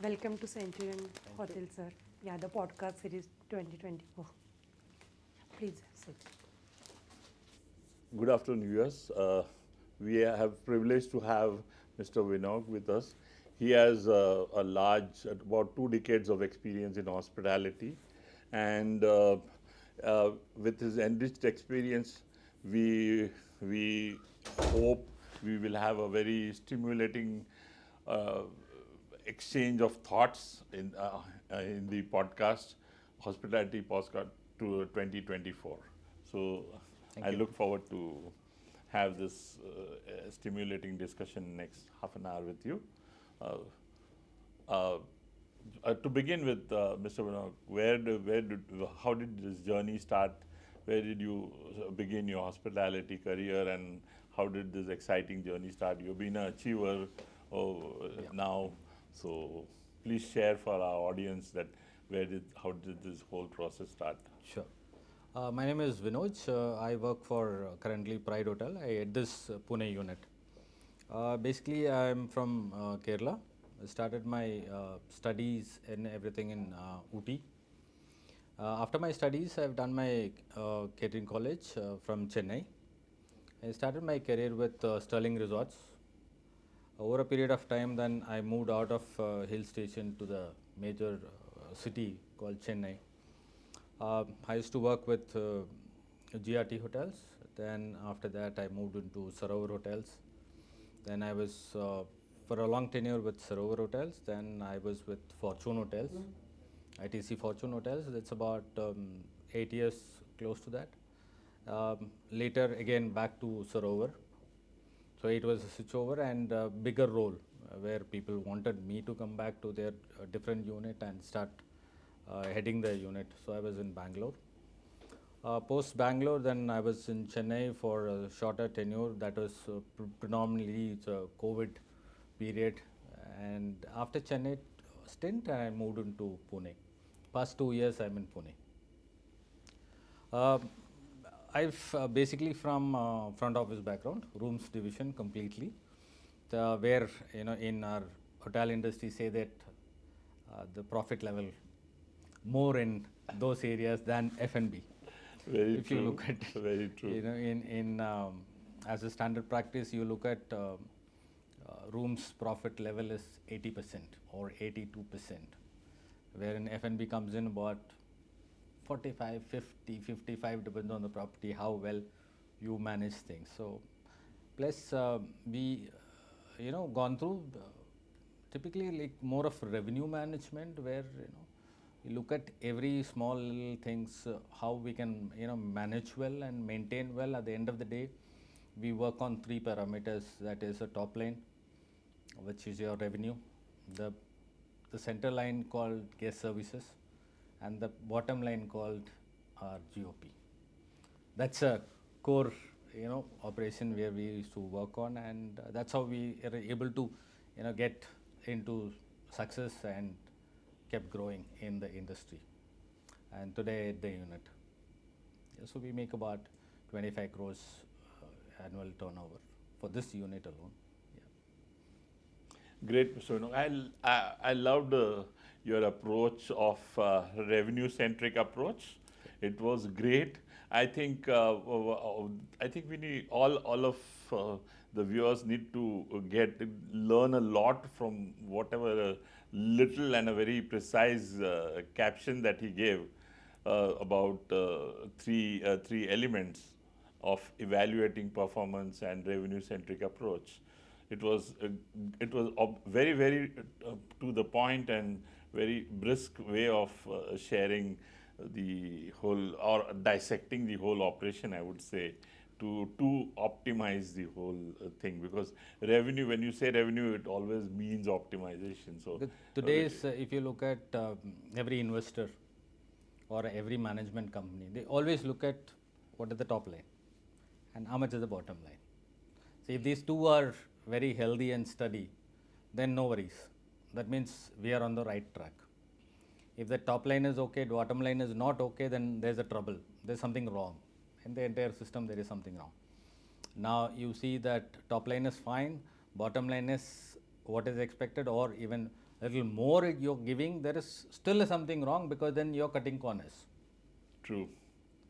Welcome to Centurion Hotel, sir. Yeah, the podcast series 2024. Please sit. Good afternoon, viewers. We have privilege to have Mr. Vinod with us. He has a large, about 2 decades of experience in hospitality, and with his enriched experience, we hope we will have a very stimulating uh, exchange of thoughts in the podcast, Hospitality Postcard to 2024. So Thank I you. look forward to have this stimulating discussion next half an hour with you. Uh, uh, to begin with, Mr. Vinod, how did this journey start? Where did you begin your hospitality career, and how did this exciting journey start? You've been an achiever now, so please share for our audience that how did this whole process start? Sure. My name is Vinod. I work for currently Pride Hotel. I head this Pune unit. Basically, I'm from Kerala. I started my studies and everything in Ooty. After my studies, I've done my catering college from Chennai. I started my career with Sterling Resorts. Over a period of time, then I moved out of hill station to the major city called Chennai. I used to work with GRT hotels. Then after that, I moved into Sarovar hotels. Then I was for a long tenure with Sarovar hotels. Then I was with Fortune hotels, ITC Fortune hotels. That's about 8 years, close to that. Later, again back to Sarovar. So it was a switchover and a bigger role where people wanted me to come back to their different unit and start heading the unit. So I was in Bangalore. Post Bangalore, then I was in Chennai for a shorter tenure. That was predominantly the COVID period. And after Chennai stint, I moved into Pune. Past 2 years, I'm in Pune. Uh, I've basically from front office background, rooms division completely. Where in our hotel industry say that the profit level more in those areas than F&B. Very If you true. look at Very true. in as a standard practice, you look at rooms profit level is 80% or 82%, wherein F&B comes in about 45, 50, 55, depends on the property, how well you manage things. So, plus we, gone through typically like more of revenue management where, you look at every small little things, how we can, manage well and maintain well. At the end of the day, we work on 3 parameters, that is a top line, which is your revenue, the the center line called guest services, and the bottom line called our GOP. That's a core, operation where we used to work on, and that's how we are able to, get into success and kept growing in the industry. And today at the unit, so we make about 25 crores annual turnover for this unit alone. Great, Mr. Vinod. I loved your approach of revenue-centric approach. It was great. I think I think we need all of the viewers need to learn a lot from whatever little and a very precise caption that he gave about three elements of evaluating performance and revenue-centric approach. It was very to the point and very brisk way of sharing the whole or dissecting the whole operation, I would say, to optimize the whole thing, because revenue, when you say revenue, it always means optimization. So Today's, if you look at every investor or every management company, they always look at what is the top line and how much is the bottom line. So if these two are very healthy and steady, then no worries. That means we are on the right track. If the top line is okay, bottom line is not okay, then there's a trouble. There's something wrong. In the entire system, there is something wrong. Now you see that top line is fine, bottom line is what is expected or even little more you're giving, there is still something wrong because then you're cutting corners. True.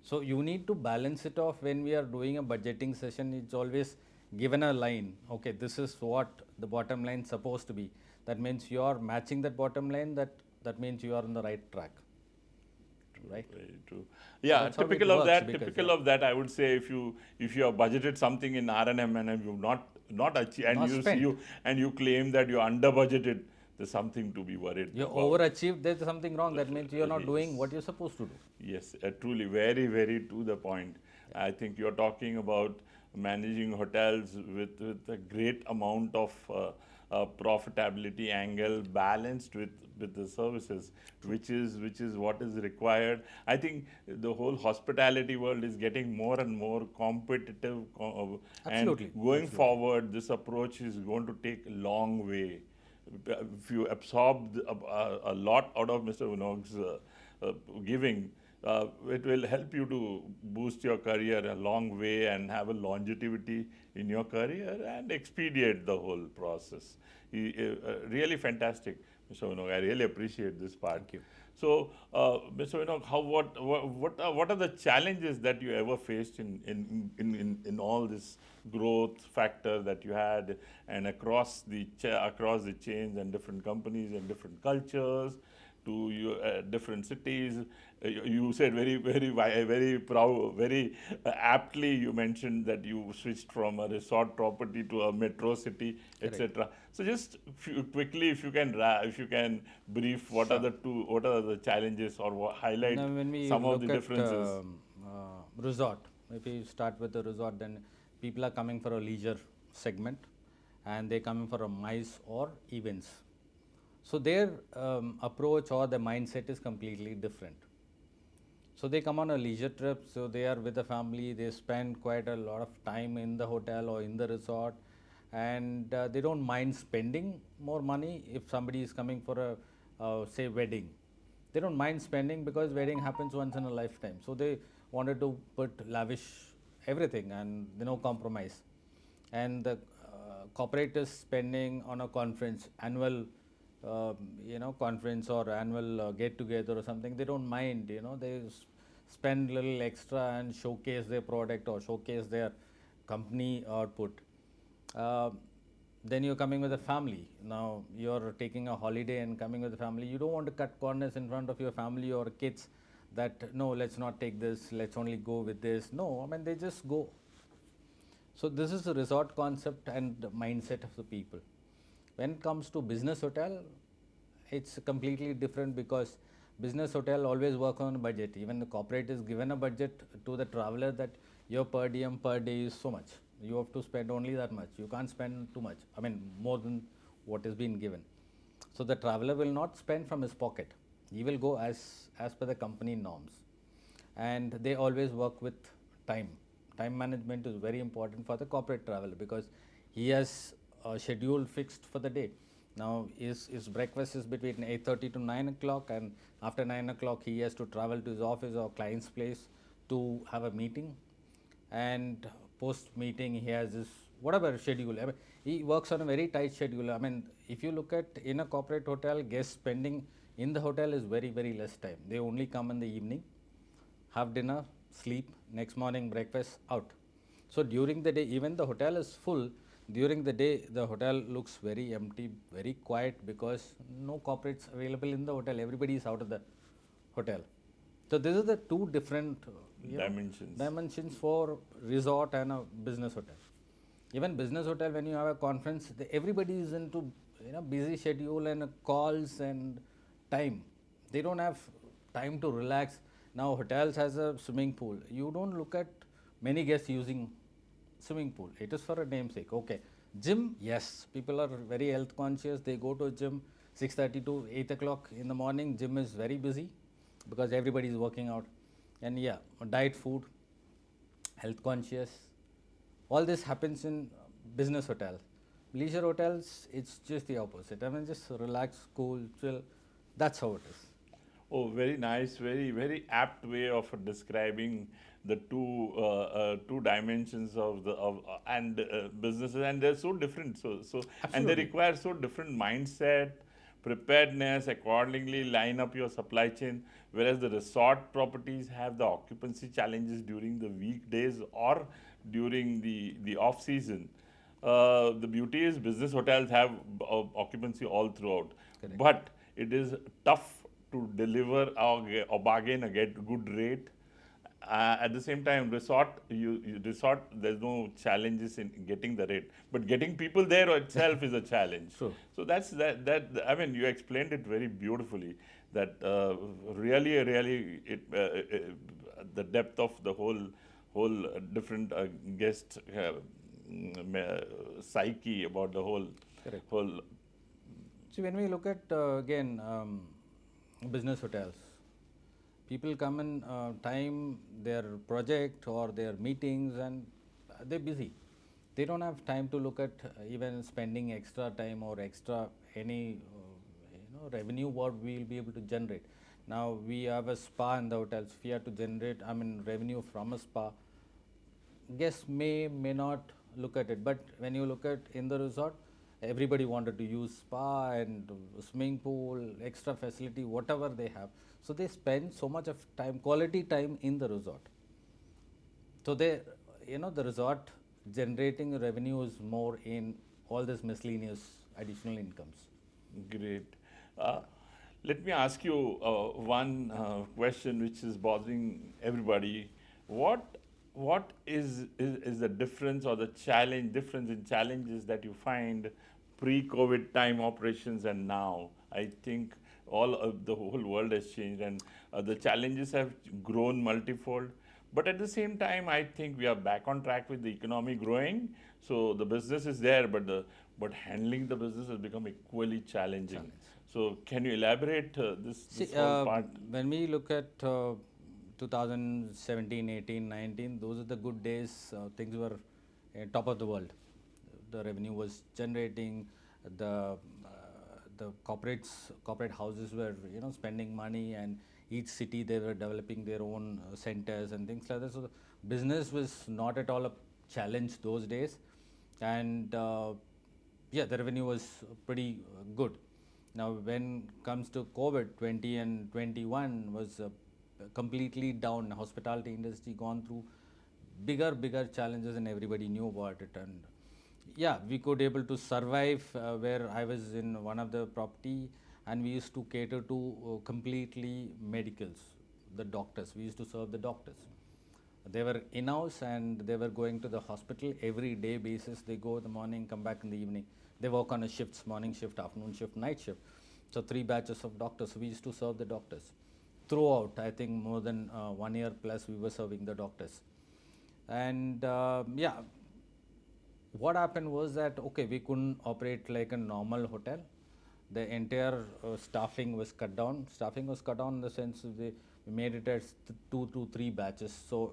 So you need to balance it off when we are doing a budgeting session. It's always given a line. Okay, this is what the bottom line is supposed to be. That means you are matching that bottom line. That means you are on the right track. Right. Very true. Yeah, that's how it typical of works that. because, Typical yeah. of that. I would say if you have budgeted something in R&M and you've not achieved, and Not spent. you claim that you under budgeted, there's something to be worried You about. overachieved, there's something wrong. That means you're not doing Yes. what you're supposed to do. Yes, truly, very, very to the point. I think you're talking about managing hotels with a great amount of profitability angle balanced with the services, which is what is required. I think the whole hospitality world is getting more and more competitive, Absolutely. and going forward, this approach is going to take a long way. If you absorb a lot out of Mr. Vinog's giving, it will help you to boost your career a long way and have a longevity in your career and expedite the whole process. Really fantastic, Mr. Vinog. I really appreciate this part. Thank you. So, Mr. Vinog, what are the challenges that you ever faced in all this growth factor that you had, and across the chains and different companies and different cultures to your different cities? You said very proud, very aptly. You mentioned that you switched from a resort property to a metro city, etc. So just quickly, if you can brief what are the challenges, or highlight Now, when we some of look the at differences. resort, if we start with the resort, then people are coming for a leisure segment, and they're coming for a MICE or events. So their approach or their mindset is completely different. So they come on a leisure trip, so they are with the family, they spend quite a lot of time in the hotel or in the resort, and they don't mind spending more money if somebody is coming for a say wedding. They don't mind spending because wedding happens once in a lifetime. So they wanted to put lavish everything and no compromise. And the corporate is spending on a conference, annual conference or annual get together or something. They don't mind, they spend little extra and showcase their product or showcase their company output. Then you're coming with a family. Now you're taking a holiday and coming with a family. You don't want to cut corners in front of your family or kids that no, let's not take this, let's only go with this. No, I mean, they just go. So this is the resort concept and the mindset of the people. When it comes to business hotel, it's completely different because business hotel always work on a budget. Even the corporate is given a budget to the traveler that your per diem per day is so much. You have to spend only that much. You can't spend too much. I mean, more than what is being given. So the traveler will not spend from his pocket. He will go as per the company norms. And they always work with time. Time management is very important for the corporate traveler because he has a schedule fixed for the day. Now his breakfast is between 8:30 to 9 o'clock, and after 9 o'clock he has to travel to his office or client's place to have a meeting, and post meeting he has this whatever schedule. I mean, he works on a very tight schedule. I mean, if you look at in a corporate hotel, guest spending in the hotel is very, very less time. They only come in the evening, have dinner, sleep, next morning breakfast, out. So during the day, even the hotel is full, during the day the hotel looks very empty, very quiet because no corporates available in the hotel. Everybody is out of the hotel. So this is the two different dimensions for resort and a business hotel. Even business hotel, when you have a conference, everybody is into busy schedule and calls and time. They don't have time to relax. Now hotels has a swimming pool. You don't look at many guests using swimming pool. It is for a namesake. Okay. Gym, yes. People are very health conscious. They go to a gym 6:30 to 8 o'clock in the morning. Gym is very busy because everybody is working out. And yeah, diet food, health conscious. All this happens in business hotel. Leisure hotels, it's just the opposite. I mean, just relax, cool, chill. That's how it is. Oh, very nice, very apt way of describing the two dimensions of businesses, and they're so different. So and they Absolutely. require so different mindset, preparedness, accordingly line up your supply chain, whereas the resort properties have the occupancy challenges during the weekdays or during the off season. The beauty is business hotels have occupancy all throughout, but it is tough to deliver a bargain, a get good rate. At the same time, resort, there's no challenges in getting the rate, but getting people there itself is a challenge. True. So I mean, you explained it very beautifully. That really the depth of the whole different guest psyche about the whole Correct. whole. See, when we look at again business hotels, people come in time their project or their meetings, and they're busy. They don't have time to look at even spending extra time or extra any revenue what we will be able to generate. Now we have a spa in the hotels. If we have to generate, revenue from a spa, guests may not look at it, but when you look at in the resort, everybody wanted to use spa and swimming pool, extra facility, whatever they have. So they spend so much of time, quality time in the resort. So they, the resort generating revenue is more in all this miscellaneous additional incomes. Great. Let me ask you one question which is bothering everybody. What is the difference or the difference in challenges that you find pre-COVID time operations and now? I think all of the whole world has changed, and the challenges have grown multifold. But at the same time, I think we are back on track with the economy growing. So the business is there, but handling the business has become equally challenging. So can you elaborate this whole part? When we look at 2017, 18, 19, those are the good days. Things were top of the world. The revenue was generating. The corporate houses were spending money, and each city they were developing their own centers and things like that. So the business was not at all a challenge those days, and the revenue was pretty good. Now when comes to COVID, 20 and 21 was completely down. Hospitality industry gone through bigger challenges, and everybody knew about it. And we could able to survive where I was in one of the property, and we used to cater to completely medicals, the doctors. We used to serve the doctors. They were in-house and they were going to the hospital every day basis. They go in the morning, come back in the evening. They work on a shifts, morning shift, afternoon shift, night shift. So 3 batches of doctors. We used to serve the doctors. Throughout, I think more than 1 year plus we were serving the doctors. And what happened was that, okay, we couldn't operate like a normal hotel. The entire staffing was cut down. Staffing was cut down in the sense we made it as 2 to 3 batches. So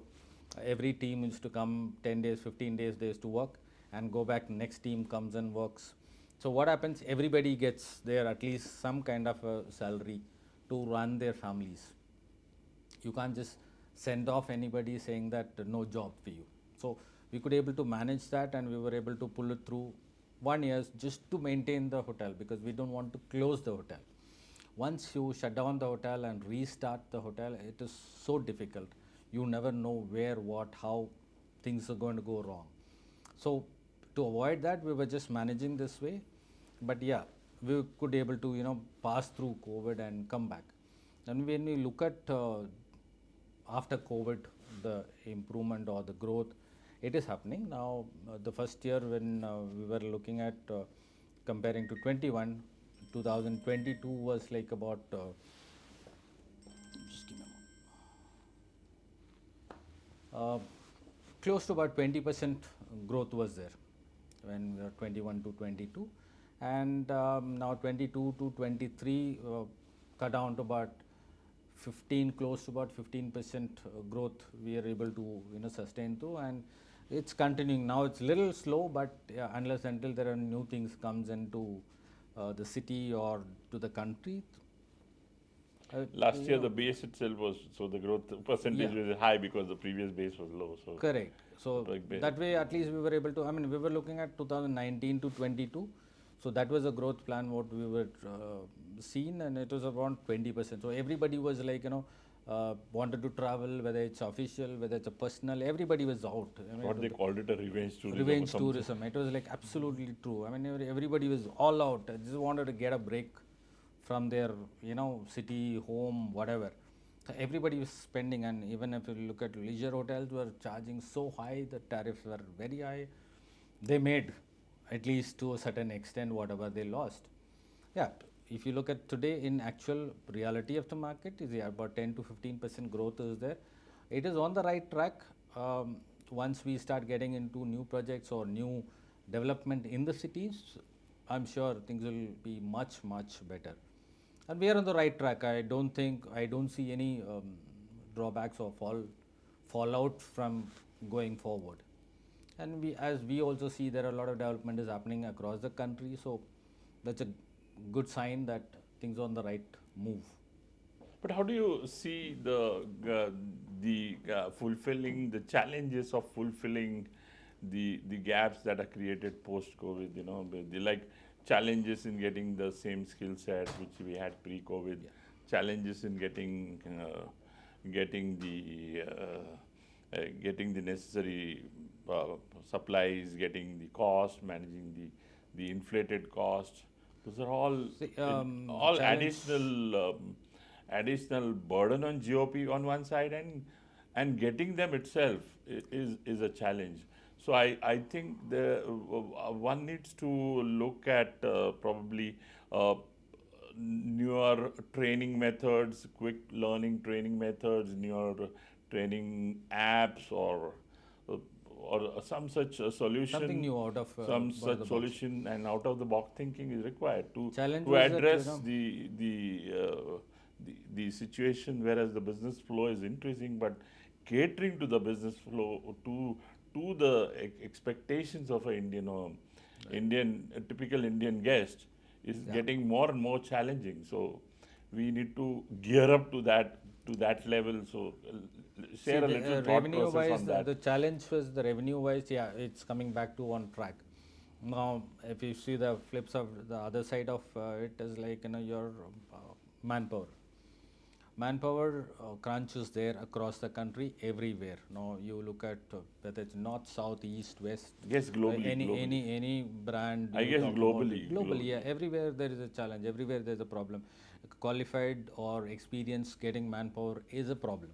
every team used to come 10 days, 15 days, they used to work and go back. Next team comes and works. So what happens? Everybody gets there at least some kind of a salary to run their families. You can't just send off anybody saying that no job for you. So we could able to manage that, and we were able to pull it through 1 year just to maintain the hotel, because we don't want to close the hotel. Once you shut down the hotel and restart the hotel, it is so difficult. You never know where, what, how things are going to go wrong. So to avoid that, we were just managing this way. But we could able to pass through COVID and come back. And when we look at after COVID, the improvement or the growth, it is happening now. The first year when we were looking at comparing to 21, 2022 was like about just give me a moment. Close to about 20% growth was there when we were 21 to 22, and now 22 to 23 cut down to about 15, close to about 15% growth we are able to sustain to, and it's continuing. Now it's little slow, but unless until there are new things comes into the city or to the country. Last year the base itself was, so the growth percentage was high because the previous base was low. So correct. So that way at least we were able to, we were looking at 2019 to 22. So that was a growth plan what we were seen, and it was around 20%. So everybody was like, wanted to travel, whether it's official, whether it's a personal, everybody was out. I mean, What they called it, a revenge tourism. or revenge something. tourism. It was like absolutely true. I mean, everybody was all out. They just wanted to get a break from their, city, home, whatever. So everybody was spending, and even if you look at leisure hotels, were charging so high. The tariffs were very high. They made, at least to a certain extent, whatever they lost. Yeah, if you look at today in actual reality of the market, is about 10 to 15% growth is there. It is on the right track. Once we start getting into new projects or new development in the cities, I'm sure things will be much better. And we are on the right track. I don't see any drawbacks or fallout from going forward. And as we also see, there are a lot of development is happening across the country. So that's a good sign that things are on the right move. But how do you see the fulfilling the challenges of fulfilling the gaps that are created post COVID? The like challenges in getting the same skill set which we had pre-COVID, challenges in getting the necessary supplies, getting the cost, managing the inflated cost. Those are all all challenge- additional burden on GOP on one side, and getting them itself is a challenge. So I think one needs to look at probably newer training methods, quick learning training methods, newer training apps, or some such solution. Something new out of some out of the such box. solution and out of the box thinking is required to Challenge to was that, address the situation, whereas the business flow is increasing, but catering to the business flow to the expectations of a a typical Indian guest is getting more and more challenging. So we need to gear up to that level. So share a little thought revenue process wise, on that. the challenge was the revenue wise, yeah, it's coming back to on track. Now, if you see the flips of the other side of it is like, your manpower. Manpower crunch is there across the country, everywhere. Now, you look at whether it's north, south, east, west. Yes, globally. Any brand. I you guess talk about globally, it. Globally, yeah. globally. Everywhere there is a challenge. Everywhere there is a problem. Qualified or experienced getting manpower is a problem.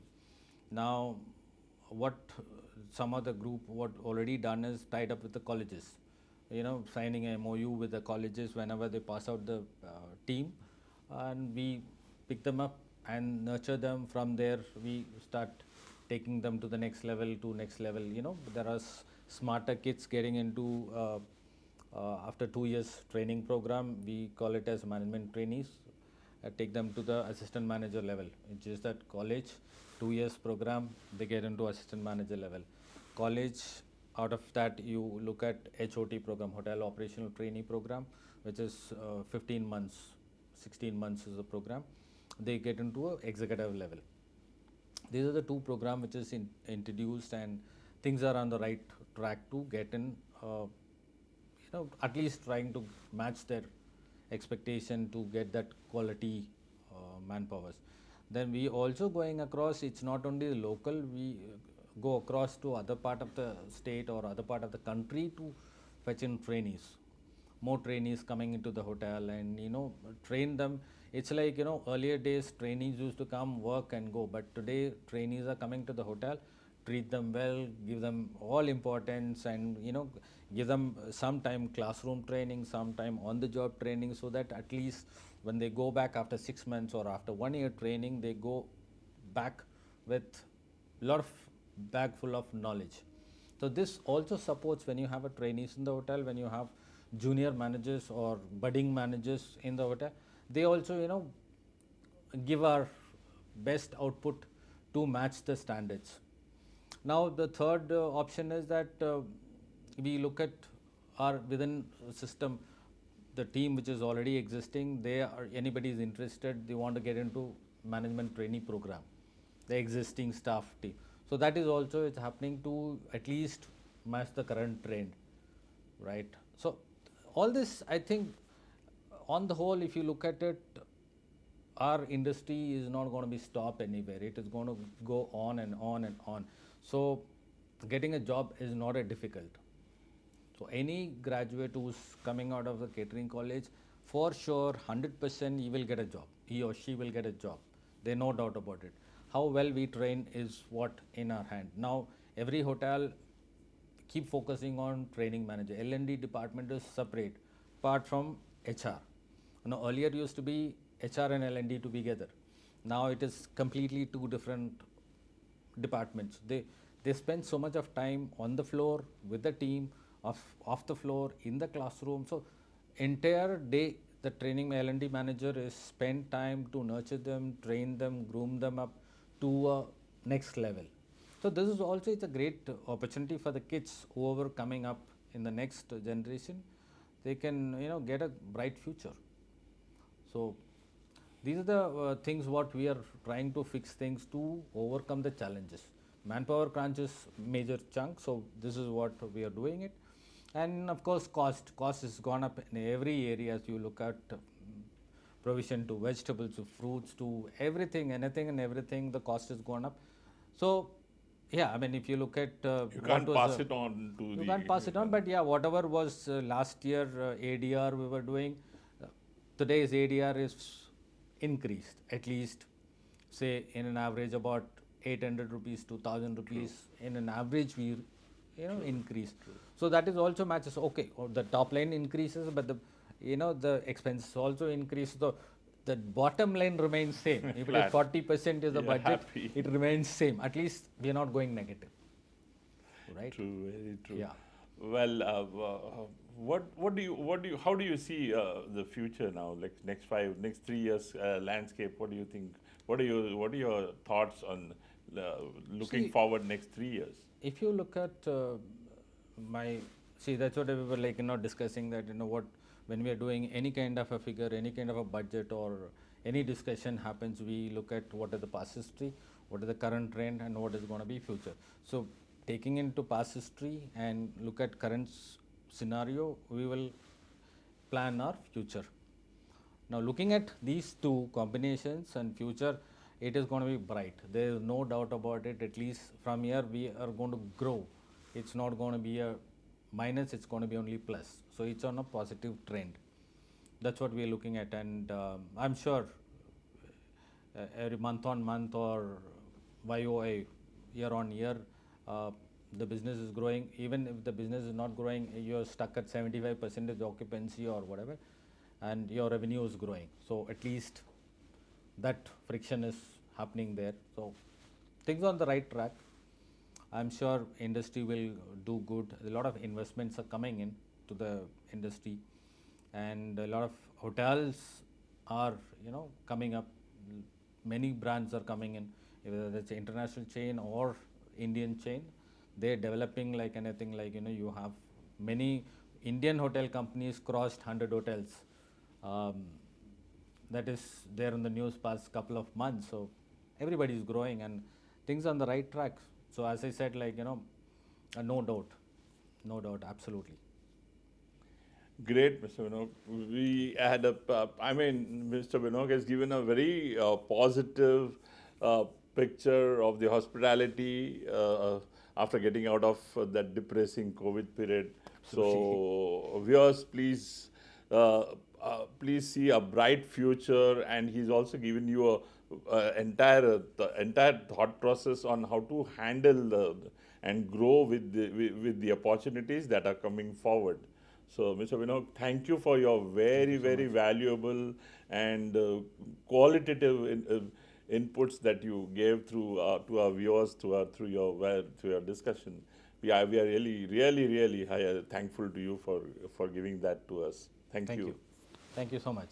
Now, what some other group what already done is tied up with the colleges. Signing a MOU with the colleges whenever they pass out the team, and we pick them up and nurture them. From there, we start taking them to the next level. There are smarter kids getting into after 2 years training program. We call it as management trainees. Take them to the assistant manager level. It's just that college, 2 years program, they get into assistant manager level. College, out of that you look at HOT program, Hotel Operational Trainee program, which is 15 months, 16 months is the program. They get into a executive level. These are the two programs which is introduced, and things are on the right track to get in, at least trying to match their expectation to get that quality manpowers. Then we also going across, it's not only the local, we go across to other part of the state or other part of the country to fetch in trainees. More trainees coming into the hotel and train them. It's like earlier days trainees used to come, work and go, but today trainees are coming to the hotel, treat them well, give them all importance, and give them some time classroom training, some time on the job training, so that at least when they go back after 6 months or after 1 year training, they go back with a lot of bag full of knowledge. So this also supports when you have a trainees in the hotel, when you have junior managers or budding managers in the hotel, they also give our best output to match the standards. Now the third option is that we look at our within system, the team which is already existing, anybody is interested, they want to get into management trainee program, the existing staff team. So that is also it's happening to at least match the current trend, right? So all this, I think on the whole, if you look at it, our industry is not going to be stopped anywhere. It is going to go on and on and on. So getting a job is not a difficult. So any graduate who's coming out of the catering college, for sure, 100% he will get a job. He or she will get a job. There's no doubt about it. How well we train is what in our hand. Now, every hotel keep focusing on training manager. L&D department is separate, apart from HR. Earlier used to be HR and L&D together. Now it is completely two different departments. They spend so much of time on the floor with the team, off the floor, in the classroom. So entire day the training L&D manager is spend time to nurture them, train them, groom them up to a next level. So this is also, it's a great opportunity for the kids whoever coming up in the next generation. They can get a bright future. So these are the things what we are trying to fix things to overcome the challenges. Manpower crunch is major chunk, so this is what we are doing it. And of course cost has gone up in every area. As you look at provision to vegetables to fruits to everything, anything and everything, the cost has gone up. So yeah, I mean, if you look at You can't pass it on to you can't pass it on, but yeah, whatever was last year ADR we were doing, today's ADR is increased, at least say in an average about 800 rupees to 1000 rupees in an average we increase. So that is also matches. Okay, the top line increases, but the the expenses also increase. So the bottom line remains same. If it is 40% is the You're budget, happy. it remains same. At least we are not going negative, right? True, very true. Yeah. Well, how do you see the future now? Like next 3 years landscape. What do you think? What are your thoughts on looking See, forward next 3 years? If you look at that's what we were discussing that what when we are doing any kind of a figure, any kind of a budget or any discussion happens, we look at what is the past history, what is the current trend, and what is going to be future. So taking into past history and look at current scenario, we will plan our future. Now looking at these two combinations and future, it is going to be bright. There is no doubt about it. At least from here we are going to grow. It's not going to be a minus, it's going to be only plus. So it's on a positive trend. That's what we are looking at, and I'm sure every month on month or YOY, year on year, the business is growing. Even if the business is not growing, you're stuck at 75% occupancy or whatever, and your revenue is growing. So at least that friction is happening there. So things on the right track. I'm sure industry will do good. A lot of investments are coming in to the industry, and a lot of hotels are coming up. Many brands are coming in, whether it's international chain or Indian chain. They're developing like anything. Like you have many Indian hotel companies crossed 100 hotels. That is there in the news past couple of months. So everybody is growing and things on the right track. So as I said, no doubt, absolutely. Great, Mr. Vinod. We had Mr. Vinod has given a very positive picture of the hospitality after getting out of that depressing COVID period. So, viewers, please see a bright future, and he's also given you the entire thought process on how to handle and grow with the opportunities that are coming forward. So, Mr. Vinod, thank you for your very valuable and qualitative inputs that you gave to our viewers through your discussion. We are really thankful to you for giving that to us. Thank you. Thank you so much.